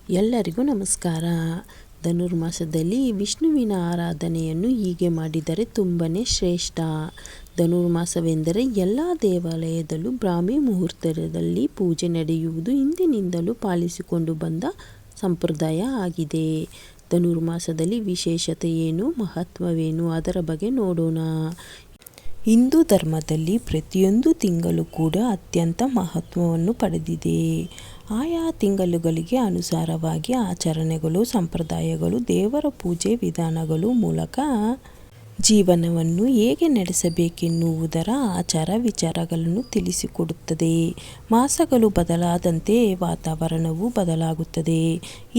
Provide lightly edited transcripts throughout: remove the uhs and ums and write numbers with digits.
ಎಲ್ಲರಿಗೂ ನಮಸ್ಕಾರ. ಧನುರ್ಮಾಸದಲ್ಲಿ ವಿಷ್ಣುವಿನ ಆರಾಧನೆಯನ್ನು ಹೀಗೆ ಮಾಡಿದರೆ ತುಂಬನೇ ಶ್ರೇಷ್ಠ. ಧನುರ್ಮಾಸವೆಂದರೆ ಎಲ್ಲ ದೇವಾಲಯದಲ್ಲೂ ಬ್ರಾಹ್ಮಿ ಮುಹೂರ್ತದಲ್ಲಿ ಪೂಜೆ ನಡೆಯುವುದು ಹಿಂದಿನಿಂದಲೂ ಪಾಲಿಸಿಕೊಂಡು ಬಂದ ಸಂಪ್ರದಾಯ ಆಗಿದೆ. ಧನುರ್ಮಾಸದಲ್ಲಿ ವಿಶೇಷತೆ ಏನು, ಮಹತ್ವವೇನು, ಅದರ ಬಗ್ಗೆ ನೋಡೋಣ. ಹಿಂದೂ ಧರ್ಮದಲ್ಲಿ ಪ್ರತಿಯೊಂದು ತಿಂಗಳು ಕೂಡ ಅತ್ಯಂತ ಮಹತ್ವವನ್ನು ಪಡೆದಿದೆ. ಆಯಾ ತಿಂಗಳುಗಳಿಗೆ ಅನುಸಾರವಾಗಿ ಆಚರಣೆಗಳು, ಸಂಪ್ರದಾಯಗಳು, ದೇವರ ಪೂಜೆ ವಿಧಾನಗಳು ಮೂಲಕ ಜೀವನವನ್ನು ಹೇಗೆ ನಡೆಸಬೇಕೆನ್ನುವುದರ ಆಚಾರ ವಿಚಾರಗಳನ್ನು ತಿಳಿಸಿಕೊಡುತ್ತದೆ. ಮಾಸಗಳು ಬದಲಾದಂತೆ ವಾತಾವರಣವೂ ಬದಲಾಗುತ್ತದೆ.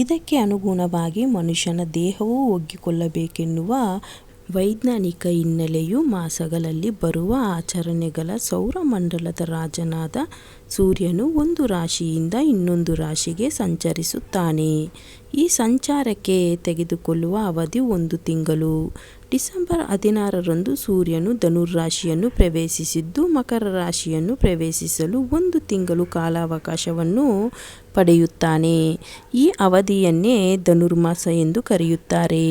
ಇದಕ್ಕೆ ಅನುಗುಣವಾಗಿ ಮನುಷ್ಯನ ದೇಹವು ಒಗ್ಗಿಕೊಳ್ಳಬೇಕೆನ್ನುವ ವೈಜ್ಞಾನಿಕ ಹಿನ್ನೆಲೆಯು ಮಾಸಗಳಲ್ಲಿ ಬರುವ ಆಚರಣೆಗಳ ಸೌರಮಂಡಲದ ರಾಜನಾದ ಸೂರ್ಯನು ಒಂದು ರಾಶಿಯಿಂದ ಇನ್ನೊಂದು ರಾಶಿಗೆ ಸಂಚರಿಸುತ್ತಾನೆ. ಈ ಸಂಚಾರಕ್ಕೆ ತೆಗೆದುಕೊಳ್ಳುವ ಅವಧಿ 1 ತಿಂಗಳು. ಡಿಸೆಂಬರ್ 16ರಂದು ಸೂರ್ಯನು ಧನುರಾಶಿಯನ್ನು ಪ್ರವೇಶಿಸಿದ್ದು ಮಕರ ರಾಶಿಯನ್ನು ಪ್ರವೇಶಿಸಲು 1 ತಿಂಗಳು ಕಾಲಾವಕಾಶವನ್ನು ಪಡೆಯುತ್ತಾನೆ. ಈ ಅವಧಿಯನ್ನೇ ಧನುರ್ಮಾಸ ಎಂದು ಕರೆಯುತ್ತಾರೆ.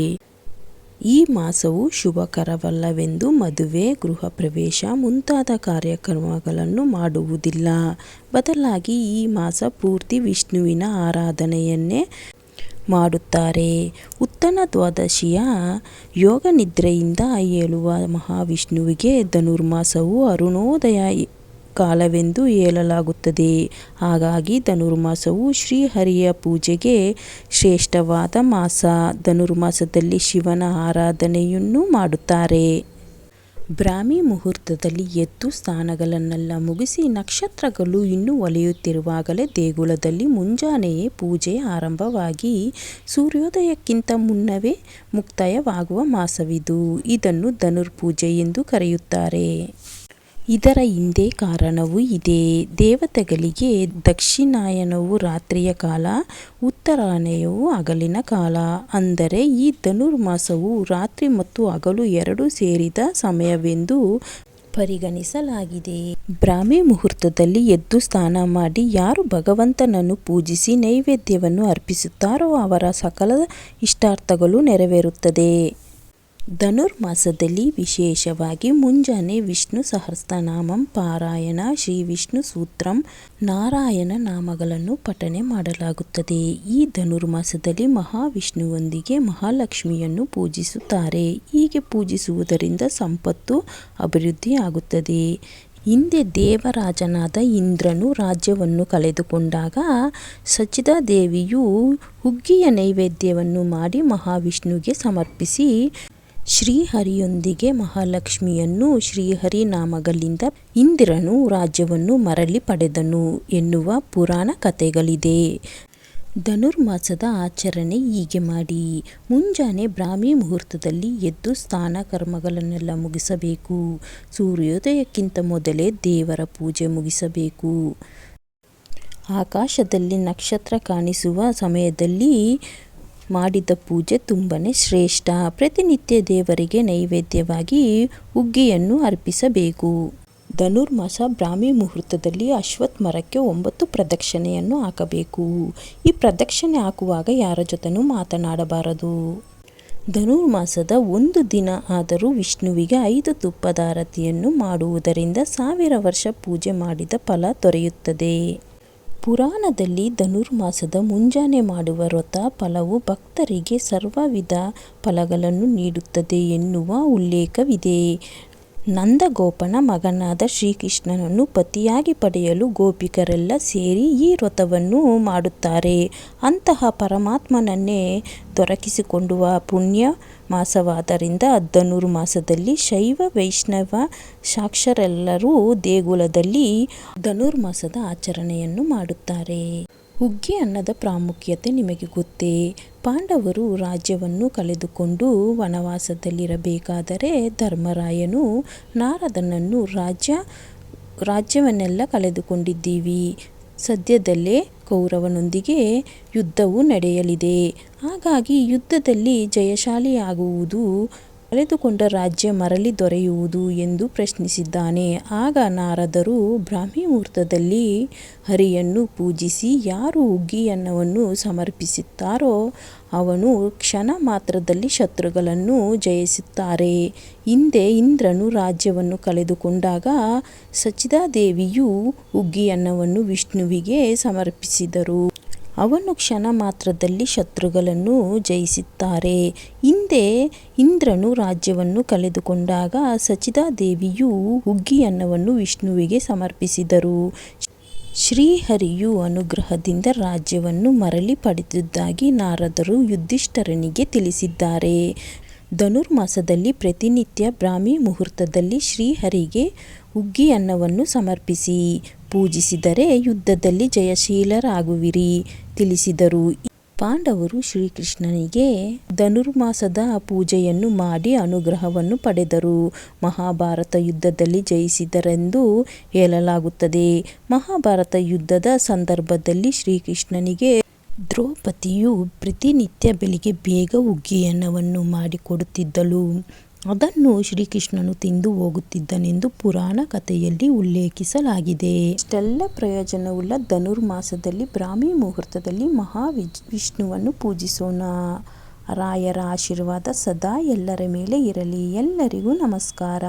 ಈ ಮಾಸವು ಶುಭಕರವಲ್ಲವೆಂದು ಮದುವೆ, ಗೃಹ ಪ್ರವೇಶ ಮುಂತಾದ ಕಾರ್ಯಕ್ರಮಗಳನ್ನು ಮಾಡುವುದಿಲ್ಲ. ಬದಲಾಗಿ ಈ ಮಾಸ ಪೂರ್ತಿ ವಿಷ್ಣುವಿನ ಆರಾಧನೆಯನ್ನೇ ಮಾಡುತ್ತಾರೆ. ಉತ್ತನ ದ್ವಾದಶಿಯ ಯೋಗ ನಿದ್ರೆಯಿಂದ ಏಳುವ ಮಹಾವಿಷ್ಣುವಿಗೆ ಧನುರ್ಮಾಸವು ಅರುಣೋದಯ ಕಾಲವೆಂದು ಹೇಳಲಾಗುತ್ತದೆ. ಹಾಗಾಗಿ ಧನುರ್ಮಾಸವು ಶ್ರೀಹರಿಯ ಪೂಜೆಗೆ ಶ್ರೇಷ್ಠವಾದ ಮಾಸ. ಧನುರ್ಮಾಸದಲ್ಲಿ ಶಿವನ ಆರಾಧನೆಯನ್ನು ಮಾಡುತ್ತಾರೆ. ಬ್ರಾಹ್ಮಿ ಮುಹೂರ್ತದಲ್ಲಿ ಎದ್ದು ಸ್ನಾನಗಳನ್ನೆಲ್ಲ ಮುಗಿಸಿ ನಕ್ಷತ್ರಗಳು ಇನ್ನೂ ಹೊಳೆಯುತ್ತಿರುವಾಗಲೇ ದೇಗುಲದಲ್ಲಿ ಮುಂಜಾನೆಯೇ ಪೂಜೆ ಆರಂಭವಾಗಿ ಸೂರ್ಯೋದಯಕ್ಕಿಂತ ಮುನ್ನವೇ ಮುಕ್ತಾಯವಾಗುವ ಮಾಸವಿದು. ಇದನ್ನು ಧನುರ್ಪೂಜೆ ಎಂದು ಕರೆಯುತ್ತಾರೆ. ಇದರ ಹಿಂದೆ ಕಾರಣವೂ ಇದೆ. ದೇವತೆಗಳಿಗೆ ದಕ್ಷಿಣಾಯನವು ರಾತ್ರಿಯ ಕಾಲ, ಉತ್ತರಾಯಣವು ಹಗಲಿನ ಕಾಲ. ಅಂದರೆ ಈ ಧನುರ್ಮಾಸವು ರಾತ್ರಿ ಮತ್ತು ಹಗಲು ಎರಡೂ ಸೇರಿದ ಸಮಯವೆಂದು ಪರಿಗಣಿಸಲಾಗಿದೆ. ಬ್ರಾಹ್ಮಿ ಮುಹೂರ್ತದಲ್ಲಿ ಎದ್ದು ಸ್ನಾನ ಮಾಡಿ ಯಾರು ಭಗವಂತನನ್ನು ಪೂಜಿಸಿ ನೈವೇದ್ಯವನ್ನು ಅರ್ಪಿಸುತ್ತಾರೋ ಅವರ ಸಕಲ ಇಷ್ಟಾರ್ಥಗಳು ನೆರವೇರುತ್ತದೆ. ಧನುರ್ಮಾಸದಲ್ಲಿ ವಿಶೇಷವಾಗಿ ಮುಂಜಾನೆ ವಿಷ್ಣು ಸಹಸ್ರನಾಮಂ ಪಾರಾಯಣ, ಶ್ರೀ ವಿಷ್ಣು ಸೂತ್ರಂ, ನಾರಾಯಣ ನಾಮಗಳನ್ನು ಪಠನೆ ಮಾಡಲಾಗುತ್ತದೆ. ಈ ಧನುರ್ಮಾಸದಲ್ಲಿ ಮಹಾವಿಷ್ಣುವೊಂದಿಗೆ ಮಹಾಲಕ್ಷ್ಮಿಯನ್ನು ಪೂಜಿಸುತ್ತಾರೆ. ಹೀಗೆ ಪೂಜಿಸುವುದರಿಂದ ಸಂಪತ್ತು ಅಭಿವೃದ್ಧಿಯಾಗುತ್ತದೆ. ಹಿಂದೆ ದೇವರಾಜನಾದ ಇಂದ್ರನು ರಾಜ್ಯವನ್ನು ಕಳೆದುಕೊಂಡಾಗ ಸಚಿದಾದೇವಿಯು ಹುಗ್ಗಿಯ ನೈವೇದ್ಯವನ್ನು ಮಾಡಿ ಮಹಾವಿಷ್ಣುವಿಗೆ ಸಮರ್ಪಿಸಿ ಶ್ರೀಹರಿಯೊಂದಿಗೆ ಮಹಾಲಕ್ಷ್ಮಿಯನ್ನು ಶ್ರೀಹರಿ ನಾಮಗಳಿಂದ ಇಂದ್ರನು ರಾಜ್ಯವನ್ನು ಮರಳಿ ಪಡೆದನು ಎನ್ನುವ ಪುರಾಣ ಕಥೆಗಳಿದೆ. ಧನುರ್ಮಾಸದ ಆಚರಣೆ ಹೀಗೆ ಮಾಡಿ. ಮುಂಜಾನೆ ಬ್ರಾಹ್ಮಿ ಮುಹೂರ್ತದಲ್ಲಿ ಎದ್ದು ಸ್ನಾನ ಕರ್ಮಗಳನ್ನೆಲ್ಲ ಮುಗಿಸಬೇಕು. ಸೂರ್ಯೋದಯಕ್ಕಿಂತ ಮೊದಲೇ ದೇವರ ಪೂಜೆ ಮುಗಿಸಬೇಕು. ಆಕಾಶದಲ್ಲಿ ನಕ್ಷತ್ರ ಕಾಣಿಸುವ ಸಮಯದಲ್ಲಿ ಮಾಡಿದ ಪೂಜೆ ತುಂಬನೇ ಶ್ರೇಷ್ಠ. ಪ್ರತಿನಿತ್ಯ ದೇವರಿಗೆ ನೈವೇದ್ಯವಾಗಿ ಹುಗ್ಗಿಯನ್ನು ಅರ್ಪಿಸಬೇಕು. ಧನುರ್ಮಾಸ ಬ್ರಾಹ್ಮಿ ಮುಹೂರ್ತದಲ್ಲಿ ಅಶ್ವತ್ಥ ಮರಕ್ಕೆ 9 ಪ್ರದಕ್ಷಿಣೆಯನ್ನು ಹಾಕಬೇಕು. ಈ ಪ್ರದಕ್ಷಿಣೆ ಹಾಕುವಾಗ ಯಾರ ಜೊತೆನೂ ಮಾತನಾಡಬಾರದು. ಧನುರ್ಮಾಸದ 1 ದಿನ ಆದರೂ ವಿಷ್ಣುವಿಗೆ 5 ತುಪ್ಪದ ಆರತಿಯನ್ನು ಮಾಡುವುದರಿಂದ 1000 ವರ್ಷ ಪೂಜೆ ಮಾಡಿದ ಫಲ ದೊರೆಯುತ್ತದೆ. ಪುರಾಣದಲ್ಲಿ ಧನುರ್ಮಾಸದ ಮುಂಜಾನೆ ಮಾಡುವ ವ್ರತ ಫಲವು ಭಕ್ತರಿಗೆ ಸರ್ವವಿಧ ಫಲಗಳನ್ನು ನೀಡುತ್ತದೆ ಎನ್ನುವ ಉಲ್ಲೇಖವಿದೆ. ನಂದಗೋಪನ ಮಗನಾದ ಶ್ರೀಕೃಷ್ಣನನ್ನು ಪತಿಯಾಗಿ ಪಡೆಯಲು ಗೋಪಿಕರೆಲ್ಲ ಸೇರಿ ಈ ವ್ರತವನ್ನು ಮಾಡುತ್ತಾರೆ. ಅಂತಹ ಪರಮಾತ್ಮನನ್ನೇ ದೊರಕಿಸಿಕೊಳ್ಳುವ ಪುಣ್ಯ ಮಾಸವಾದ್ದರಿಂದ ಧನುರ್ಮಾಸದಲ್ಲಿ ಶೈವ ವೈಷ್ಣವ ಶಾಕ್ತರೆಲ್ಲರೂ ದೇಗುಲದಲ್ಲಿ ಧನುರ್ಮಾಸದ ಆಚರಣೆಯನ್ನು ಮಾಡುತ್ತಾರೆ. ಹುಗ್ಗಿ ಅನ್ನದ ಪ್ರಾಮುಖ್ಯತೆ ನಿಮಗೆ ಗೊತ್ತೇ? ಪಾಂಡವರು ರಾಜ್ಯವನ್ನು ಕಳೆದುಕೊಂಡು ವನವಾಸದಲ್ಲಿರಬೇಕಾದರೆ ಧರ್ಮರಾಯನು ನಾರದನನ್ನು ರಾಜ್ಯವನ್ನೆಲ್ಲ ಕಳೆದುಕೊಂಡಿದ್ದೀವಿ. ಸದ್ಯದಲ್ಲೇ ಕೌರವನೊಂದಿಗೆ ಯುದ್ಧವು ನಡೆಯಲಿದೆ. ಹಾಗಾಗಿ ಯುದ್ಧದಲ್ಲಿ ಜಯಶಾಲಿಯಾಗುವುದು ಕಳೆದುಕೊಂಡ ರಾಜ್ಯ ಮರಳಿ ದೊರೆಯುವುದು ಎಂದು ಪ್ರಶ್ನಿಸಿದ್ದಾನೆ. ಆಗ ನಾರದರು ಬ್ರಾಹ್ಮಿ ಮುಹೂರ್ತದಲ್ಲಿ ಹರಿಯನ್ನು ಪೂಜಿಸಿ ಯಾರು ಹುಗ್ಗಿಯನ್ನವನ್ನು ಸಮರ್ಪಿಸುತ್ತಾರೋ ಅವನು ಕ್ಷಣ ಮಾತ್ರದಲ್ಲಿ ಶತ್ರುಗಳನ್ನು ಜಯಿಸುತ್ತಾರೆ. ಹಿಂದೆ ಇಂದ್ರನು ರಾಜ್ಯವನ್ನು ಕಳೆದುಕೊಂಡಾಗ ಸಚಿದಾದೇವಿಯು ಹುಗ್ಗಿಯನ್ನವನ್ನು ವಿಷ್ಣುವಿಗೆ ಸಮರ್ಪಿಸಿದರು. ಅವನು ಕ್ಷಣ ಮಾತ್ರದಲ್ಲಿ ಶತ್ರುಗಳನ್ನು ಜಯಿಸುತ್ತಾರೆ. ಹಿಂದೆ ಇಂದ್ರನು ರಾಜ್ಯವನ್ನು ಕಳೆದುಕೊಂಡಾಗ ಸಚಿದಾದೇವಿಯು ಹುಗ್ಗಿಯನ್ನವನ್ನು ವಿಷ್ಣುವಿಗೆ ಸಮರ್ಪಿಸಿದರು. ಶ್ರೀಹರಿಯು ಅನುಗ್ರಹದಿಂದ ರಾಜ್ಯವನ್ನು ಮರಳಿ ಪಡೆದಿದ್ದಾಗಿ ನಾರದರು ಯುಧಿಷ್ಠಿರನಿಗೆ ತಿಳಿಸಿದ್ದಾರೆ. ಧನುರ್ಮಾಸದಲ್ಲಿ ಪ್ರತಿನಿತ್ಯ ಬ್ರಾಹ್ಮಿ ಮುಹೂರ್ತದಲ್ಲಿ ಶ್ರೀಹರಿಗೆ ಹುಗ್ಗಿಯನ್ನವನ್ನು ಸಮರ್ಪಿಸಿ ಪೂಜಿಸಿದರೆ ಯುದ್ಧದಲ್ಲಿ ಜಯಶೀಲರಾಗುವಿರಿ ತಿಳಿಸಿದರು. ಪಾಂಡವರು ಶ್ರೀಕೃಷ್ಣನಿಗೆ ಧನುರ್ಮಾಸದ ಪೂಜೆಯನ್ನು ಮಾಡಿ ಅನುಗ್ರಹವನ್ನು ಪಡೆದರು. ಮಹಾಭಾರತ ಯುದ್ಧದಲ್ಲಿ ಜಯಿಸಿದರೆಂದು ಹೇಳಲಾಗುತ್ತದೆ. ಮಹಾಭಾರತ ಯುದ್ಧದ ಸಂದರ್ಭದಲ್ಲಿ ಶ್ರೀಕೃಷ್ಣನಿಗೆ ದ್ರೌಪದಿಯು ಪ್ರತಿನಿತ್ಯ ಬೆಳಿಗ್ಗೆ ಬೇಗ ಹುಗ್ಗಿಯನ್ನವನ್ನು ಮಾಡಿಕೊಡುತ್ತಿದ್ದಳು. ಅದನ್ನು ಶ್ರೀಕೃಷ್ಣನು ತಿಂದು ಹೋಗುತ್ತಿದ್ದನೆಂದು ಪುರಾಣ ಕಥೆಯಲ್ಲಿ ಉಲ್ಲೇಖಿಸಲಾಗಿದೆ. ಇಷ್ಟೆಲ್ಲ ಪ್ರಯೋಜನವುಳ್ಳ ಧನುರ್ಮಾಸದಲ್ಲಿ ಬ್ರಾಹ್ಮಿ ಮುಹೂರ್ತದಲ್ಲಿ ಮಹಾವಿಷ್ಣುವನ್ನು ಪೂಜಿಸೋಣ. ರಾಯರ ಆಶೀರ್ವಾದ ಸದಾ ಎಲ್ಲರ ಮೇಲೆ ಇರಲಿ. ಎಲ್ಲರಿಗೂ ನಮಸ್ಕಾರ.